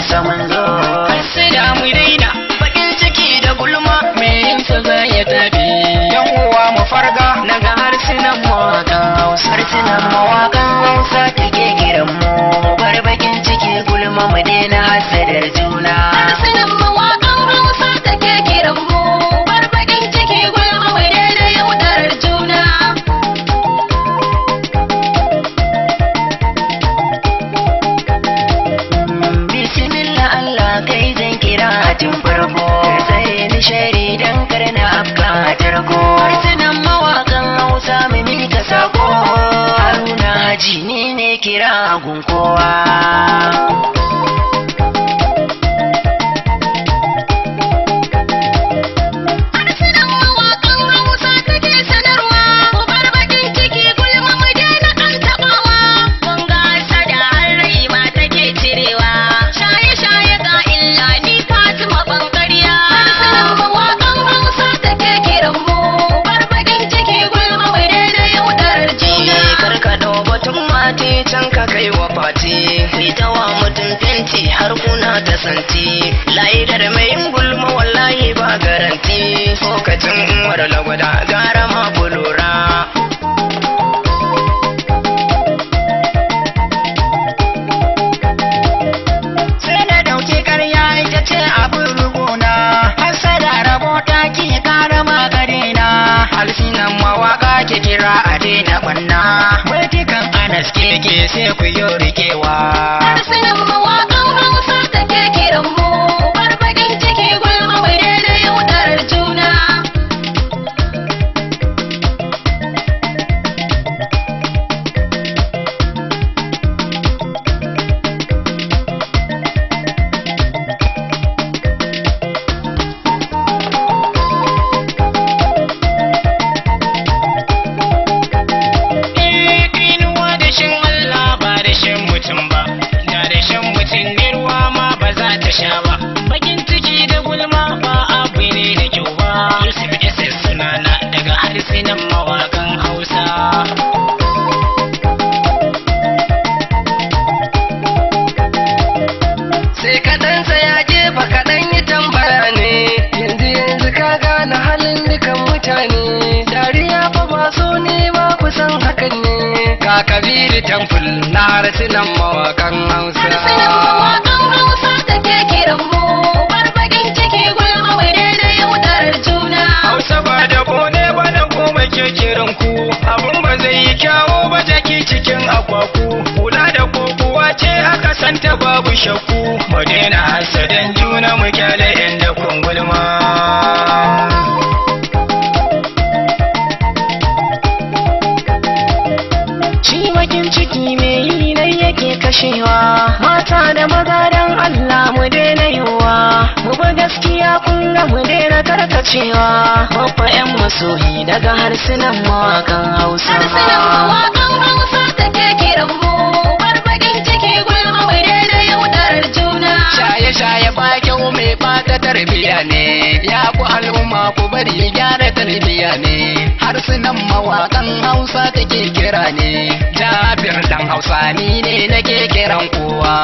Hausa mun zo. Sai da mu daina bakin ciki da gulma me yinsa za ya tafi. Yan uwa mu farga Naga harsunan mawaƙan Hausa. harsunan mawaƙan Hausa take kiran mu. Bar bakin ciki gulma mu daina hasadar juna. Harsunan mawaƙan Hausa take kiran mu. Bar bakin ciki gulma mu daina yaudarar juna. Bismillah Allah kai zan kira tun farko. Sai ni shari dan karna afka tarko. Harsunan mawaƙan Hausa mu mika sako. Haruna Haji ni ne kira gun kowa. Harsunan mawaƙan Hausa take sanarwa. Ku bar bakin ciki gulma mu daina ɗan taɓawa. Kun ga hasada har rai ma take cirewa. Shaye-shaye ga illa ni Fatima Bankarya. Harsunan mawaƙan Hausa take kiran mu. Bar bakin ciki gulma mu daina yaudarar juna. Karkaɗo batun mati can ka kai wa fati. Fita wa mutum fenti har kuna ta santi. La'idar mai yin gulma wallahi ba garanti. Lokacin umar lagwada gara ma bulura. Sai na dauki karya ita ce abin rubuna. Hasada rabo taki kara makarina. Halsinan mawaka ke kira a daina banna. Baitukan Anas keke sai ku yi rikewa. Harsunan mawaƙan Hausa take kiran mu. Bar bakin ciki gulma mu daina yaudarar juna. Inuwa da shin Allah ba da shin mutum ba. Da da shin mutum ne ruwa ma ba za ta sha ba. Bakin ciki da gulma ba abu ne da kyau ba. Yusuf SS sunana daga harsunan mawaƙan Hausa. Sai kaɗan ya jefa kaɗan yi tambaya ne. Yanzu ka gane halin dukan mutane. Dariya fa ba so ne ba kusan hakan ne. Ga Kabiru Temple na harsunan mawaƙan Hausa. Harsunan mawaƙan Hausa take kiran mu. Bar bakin ciki gulma mu daina yaudarar juna. Hausa ba da bone ba da goma ke kiran ku. Abun ba zai yi kyawo ba jaki cikin akwaku. Kula da kokuwa ce aka santa babu shakku. Mu daina hasadan juna mu kyale inda kun gulma. Shi bakin ciki me yi nan yake kashewa. Mata da maza dan Allah mu daina yiwa. Mu ba gaskiya kunga mu daina karkacewa. Babba 'yan masoyi daga harsunan mawaƙan Hausa. Harsunan mawaƙan Hausa take kiran mu. Bar bakin ciki gulma mu daina yaudarar juna. Shaye-shaye ba kyau mai bata tarbiya ne. Ya ku al'umma ku bari gyara tarbiya ne. Harsunan mawaƙan Hausa take kira ne. Jabir dan Hausa ni ne nake kiran kowa.